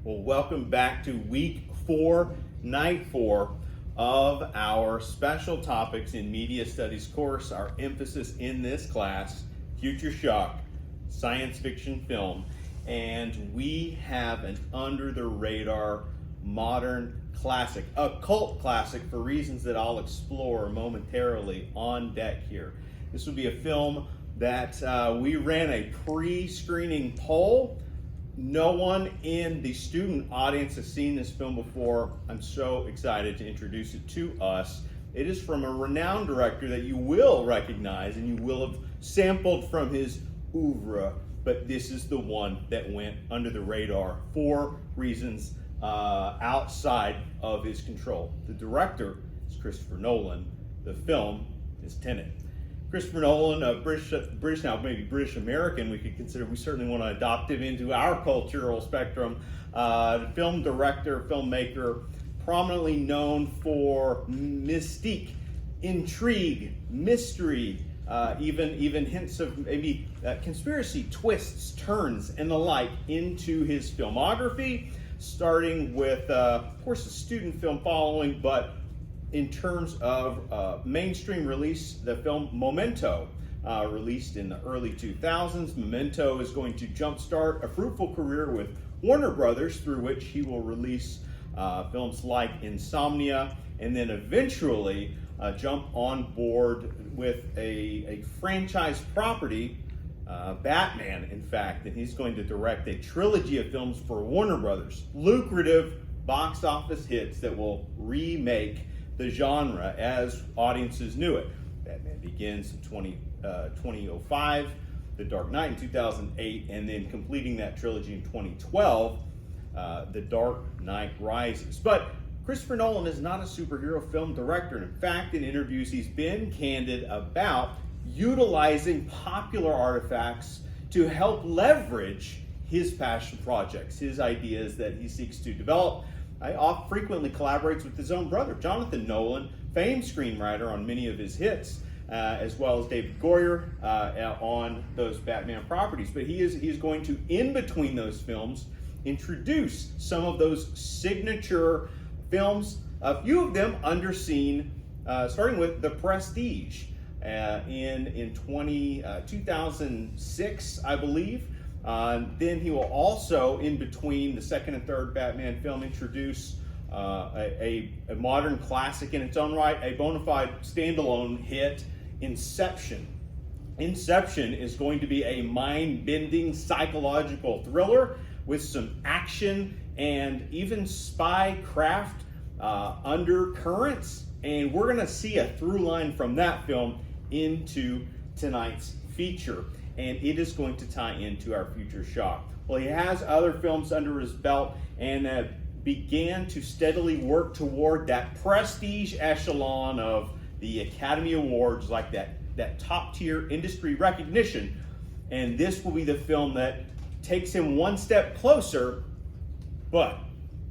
Well, welcome back to week 4, night 4 of our special topics in media studies course. Our emphasis in this class, future shock, science fiction film, and we have an under the radar modern classic, a cult classic for reasons that I'll explore momentarily on deck here. This will be a film that we ran a pre-screening poll. No one in the student audience has seen this film before. I'm so excited to introduce it to us. It is from a renowned director that you will recognize and you will have sampled from his oeuvre, but this is the one that went under the radar for reasons outside of his control. The director is Christopher Nolan. The film is Tenet. Christopher Nolan, British now, maybe British American, we could consider. We certainly want to adopt him into our cultural spectrum. Film director, filmmaker, prominently known for mystique, intrigue, mystery, even hints of maybe conspiracy twists, turns, and the like into his filmography, starting with, of course, a student film following, but in terms of mainstream release, the film Memento, released in the early 2000s. Memento is going to jumpstart a fruitful career with Warner Brothers, through which he will release films like Insomnia, and then eventually jump on board with a franchise property, Batman, in fact, and he's going to direct a trilogy of films for Warner Brothers. Lucrative box office hits that will remake the genre as audiences knew it. Batman Begins in 2005, The Dark Knight in 2008, and then completing that trilogy in 2012, The Dark Knight Rises. But Christopher Nolan is not a superhero film director, and in fact, in interviews, he's been candid about utilizing popular artifacts to help leverage his passion projects, his ideas that he seeks to develop. Frequently collaborates with his own brother, Jonathan Nolan, famed screenwriter on many of his hits, as well as David Goyer on those Batman properties. But he's going to, in between those films, introduce some of those signature films, a few of them underseen, starting with The Prestige in 2006, I believe. Then he will also, in between the second and third Batman film, introduce a modern classic in its own right, a bona fide standalone hit, Inception. Inception is going to be a mind-bending psychological thriller with some action and even spy craft undercurrents, and we're going to see a through line from that film into tonight's feature, and it is going to tie into our future shock. Well, he has other films under his belt and began to steadily work toward that prestige echelon of the Academy Awards, like that top tier industry recognition. And this will be the film that takes him one step closer. But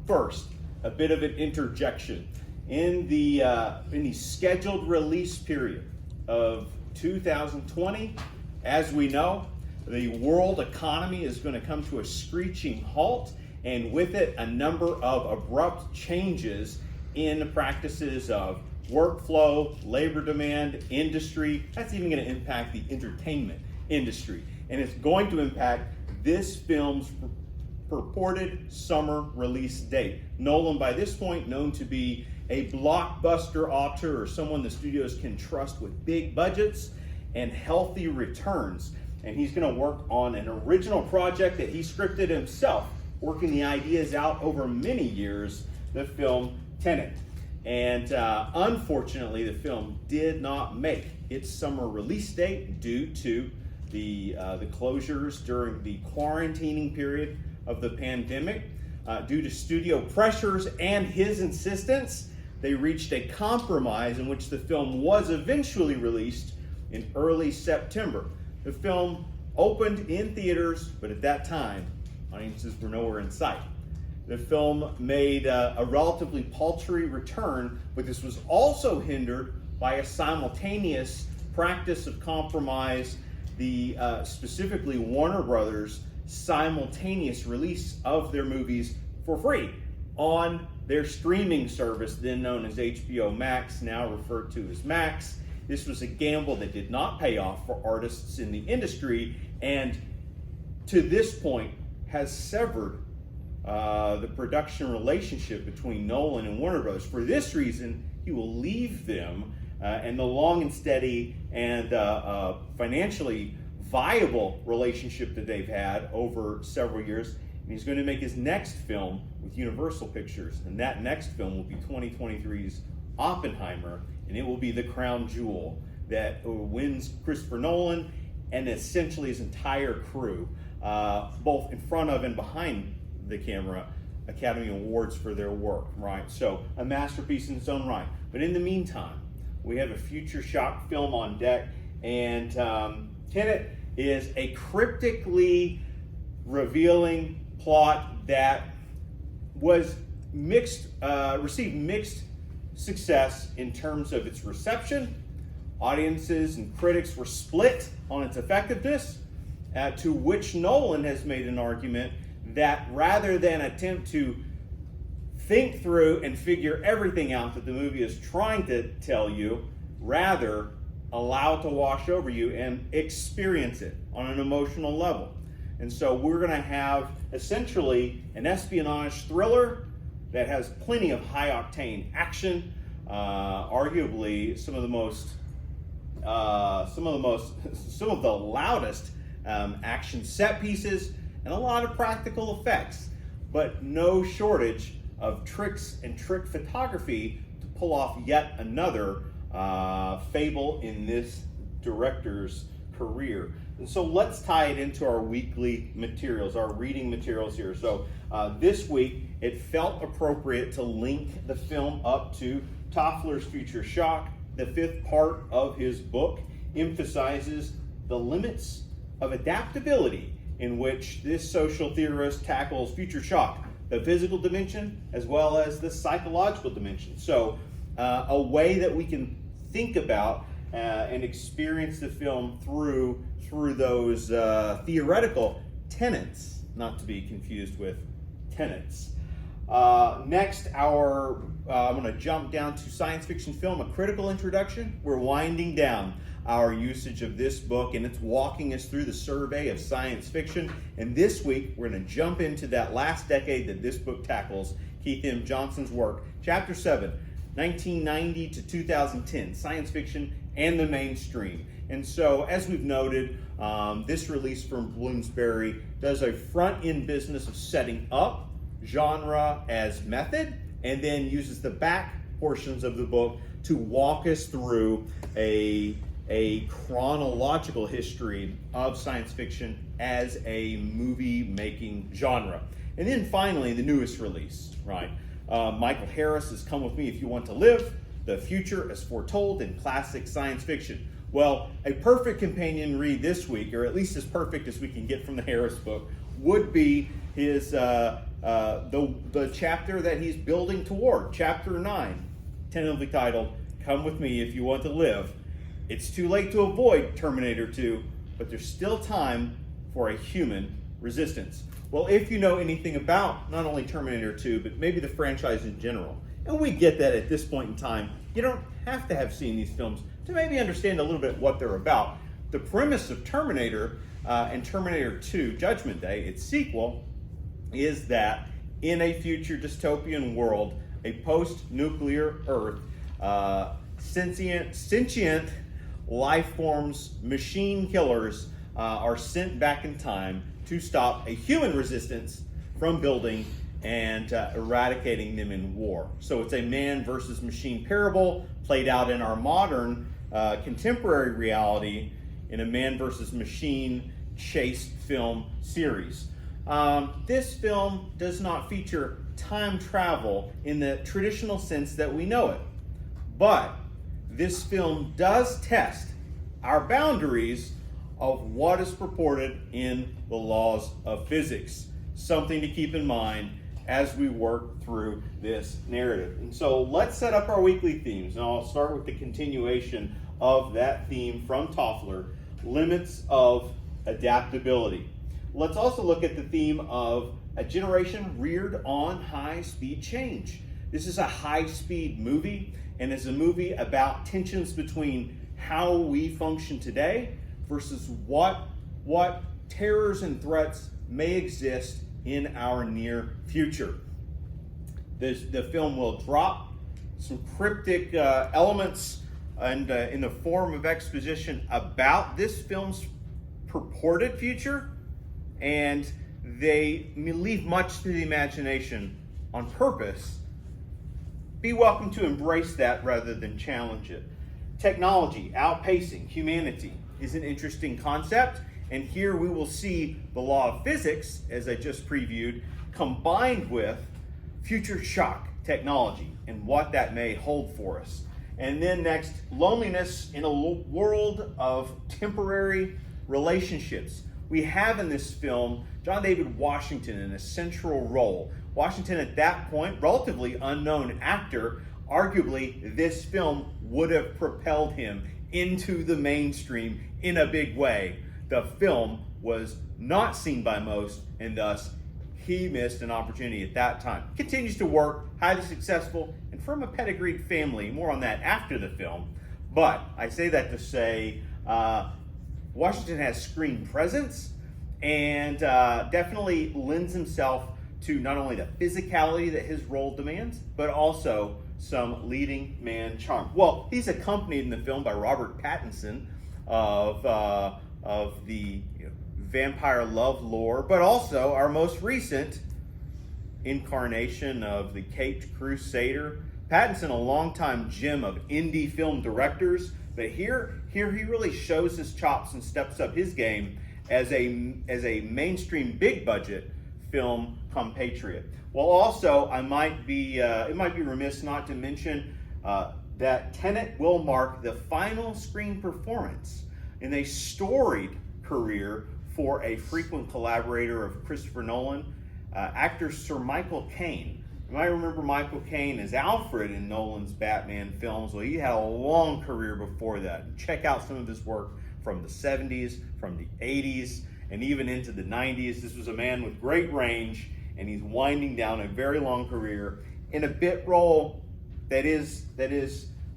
first, a bit of an interjection. In the scheduled release period of 2020, as we know, the world economy is going to come to a screeching halt, and with it, a number of abrupt changes in the practices of workflow, labor demand, industry. That's even going to impact the entertainment industry, and it's going to impact this film's purported summer release date. Nolan, by this point, known to be a blockbuster auteur, or someone the studios can trust with big budgets and healthy returns. And he's going to work on an original project that he scripted himself, working the ideas out over many years, the film Tenet. And unfortunately, the film did not make its summer release date due to the closures during the quarantining period of the pandemic. Due to studio pressures and his insistence, they reached a compromise in which the film was eventually released in early September. The film opened in theaters, but at that time, audiences were nowhere in sight. The film made a relatively paltry return, but this was also hindered by a simultaneous practice of compromise, specifically Warner Brothers' simultaneous release of their movies for free on their streaming service, then known as HBO Max, now referred to as Max. This was a gamble that did not pay off for artists in the industry, and to this point has severed the production relationship between Nolan and Warner Bros. For this reason, he will leave them and the long and steady and financially viable relationship that they've had over several years. And he's going to make his next film with Universal Pictures, and that next film will be 2023's Oppenheimer, and it will be the crown jewel that wins Christopher Nolan and essentially his entire crew, both in front of and behind the camera, Academy Awards for their work, right? So a masterpiece in its own right. But in the meantime, we have a Future Shock film on deck, and Tenet is a cryptically revealing plot that was received mixed success in terms of its reception. Audiences and critics were split on its effectiveness, to which Nolan has made an argument that rather than attempt to think through and figure everything out that the movie is trying to tell you, rather allow it to wash over you and experience it on an emotional level. And so we're going to have essentially an espionage thriller that has plenty of high-octane action, arguably some of the loudest action set pieces, and a lot of practical effects, but no shortage of tricks and trick photography to pull off yet another fable in this director's career. And so let's tie it into our weekly materials, our reading materials here. So this week, it felt appropriate to link the film up to Toffler's Future Shock. The fifth part of his book emphasizes the limits of adaptability in which this social theorist tackles future shock, the physical dimension as well as the psychological dimension. So a way that we can think about and experience the film through those theoretical tenets, not to be confused with tenets. Next, I'm going to jump down to science fiction film, a critical introduction. We're winding down our usage of this book, and it's walking us through the survey of science fiction. And this week, we're going to jump into that last decade that this book tackles, Keith M. Johnson's work. Chapter 7, 1990 to 2010, science fiction and the mainstream. And so, as we've noted, this release from Bloomsbury does a front-end business of setting up genre as method, and then uses the back portions of the book to walk us through a chronological history of science fiction as a movie-making genre. And then finally, the newest release, right? Michael Harris's Come With Me If You Want to Live, The Future as Foretold in Classic Science Fiction. Well, a perfect companion read this week, or at least as perfect as we can get from the Harris book, would be his the chapter that he's building toward, Chapter 9, tentatively titled, Come With Me If You Want to Live. It's too late to avoid Terminator 2, but there's still time for a human resistance. Well, if you know anything about not only Terminator 2, but maybe the franchise in general, and we get that at this point in time, you don't have to have seen these films to maybe understand a little bit what they're about. The premise of Terminator and Terminator 2 Judgment Day, its sequel, is that in a future dystopian world, a post-nuclear Earth, sentient life forms, machine killers are sent back in time to stop a human resistance from building and eradicating them in war. So it's a man versus machine parable played out in our modern contemporary reality in a man versus machine chase film series. This film does not feature time travel in the traditional sense that we know it, but this film does test our boundaries of what is purported in the laws of physics. Something to keep in mind as we work through this narrative. And so let's set up our weekly themes. And I'll start with the continuation of that theme from Toffler, limits of adaptability. let's also look at the theme of a generation reared on high-speed change. This is a high-speed movie, and it's a movie about tensions between how we function today versus what terrors and threats may exist in our near future. The film will drop some cryptic elements and in the form of exposition about this film's purported future, and they leave much to the imagination on purpose. Be welcome to embrace that rather than challenge it. Technology outpacing humanity is an interesting concept, and here we will see the law of physics, as I just previewed, combined with future shock technology and what that may hold for us. And then next, loneliness in a world of temporary relationships. We have in this film John David Washington in a central role. Washington, at that point, relatively unknown actor. Arguably, this film would have propelled him into the mainstream in a big way. The film was not seen by most, and thus he missed an opportunity at that time. Continues to work, highly successful, and from a pedigreed family. More on that after the film. But I say that to say Washington has screen presence and definitely lends himself to not only the physicality that his role demands, but also some leading man charm. Well, he's accompanied in the film by Robert Pattinson of the vampire love lore, but also our most recent incarnation of the Caped Crusader. Pattinson, a longtime gem of indie film directors, but here he really shows his chops and steps up his game as a mainstream big budget film compatriot. Well, also it might be remiss not to mention that Tenet will mark the final screen performance in a storied career for a frequent collaborator of Christopher Nolan, actor Sir Michael Caine. You might remember Michael Caine as Alfred in Nolan's Batman films. Well, he had a long career before that. Check out some of his work from the 70s, from the 80s, and even into the 90s. This was a man with great range, and he's winding down a very long career in a bit role that is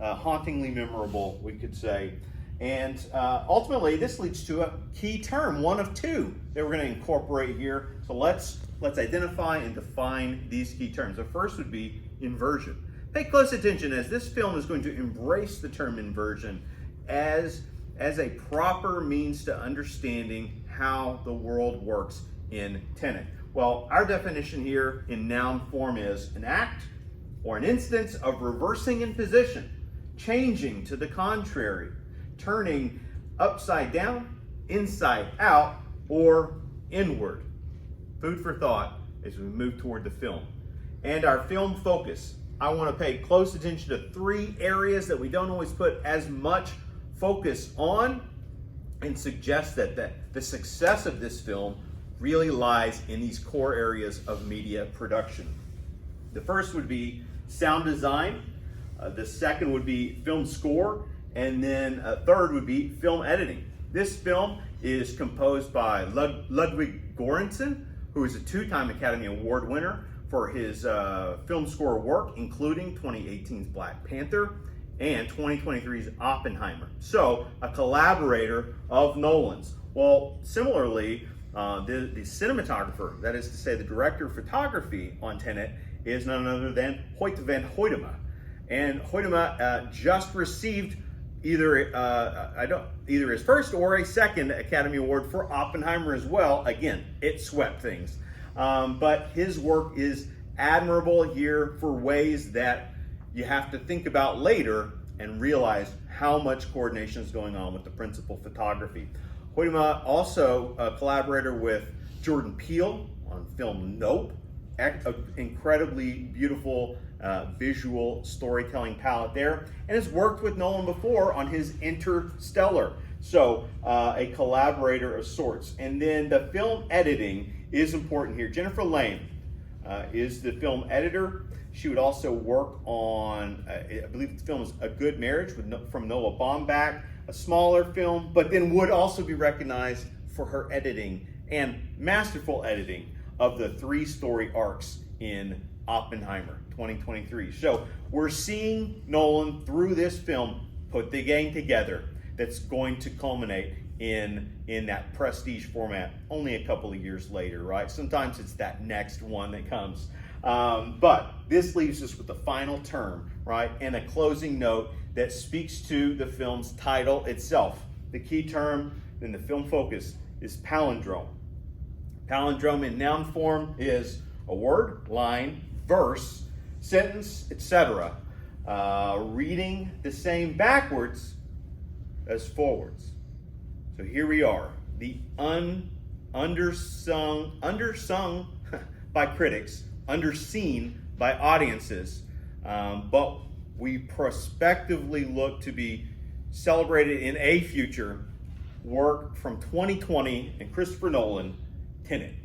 hauntingly memorable, we could say. And ultimately, this leads to a key term, one of two that we're going to incorporate here. So let's identify and define these key terms. The first would be inversion. Pay close attention, as this film is going to embrace the term inversion as a proper means to understanding how the world works in Tenet. Well, our definition here in noun form is an act or an instance of reversing in position, changing to the contrary, turning upside down, inside out, or inward. Food for thought as we move toward the film. And our film focus. I want to pay close attention to three areas that we don't always put as much focus on, and suggest that the success of this film really lies in these core areas of media production. The first would be sound design. The second would be film score. And then a third would be film editing. This film is composed by Ludwig Göransson, who is a two-time Academy Award winner for his film score work, including 2018's Black Panther and 2023's Oppenheimer. So, a collaborator of Nolan's. Well, similarly, the cinematographer, that is to say the director of photography on Tenet, is none other than Hoyt van Hoytema. And Hoytema just received either his first or a second Academy Award for Oppenheimer as well. Again, it swept things. But his work is admirable here for ways that you have to think about later and realize how much coordination is going on with the principal photography. Hoytema also a collaborator with Jordan Peele on film Nope, incredibly beautiful visual storytelling palette there, and has worked with Nolan before on his Interstellar. So a collaborator of sorts. And then the film editing is important here. Jennifer Lane is the film editor. She would also work on, I believe the film is A Good Marriage from Noah Baumbach, a smaller film, but then would also be recognized for her editing and masterful editing of the 3-story arcs in Oppenheimer 2023. So we're seeing Nolan through this film put the gang together that's going to culminate in that prestige format only a couple of years later, right? Sometimes it's that next one that comes. But this leaves us with the final term, right? And a closing note that speaks to the film's title itself. The key term in the film focus is palindrome. Palindrome in noun form is a word, line, verse, sentence, etc. Reading the same backwards as forwards. So here we are, the undersung by critics, underseen by audiences, but we prospectively look to be celebrated in a future work from 2020 and Christopher Nolan, TENET.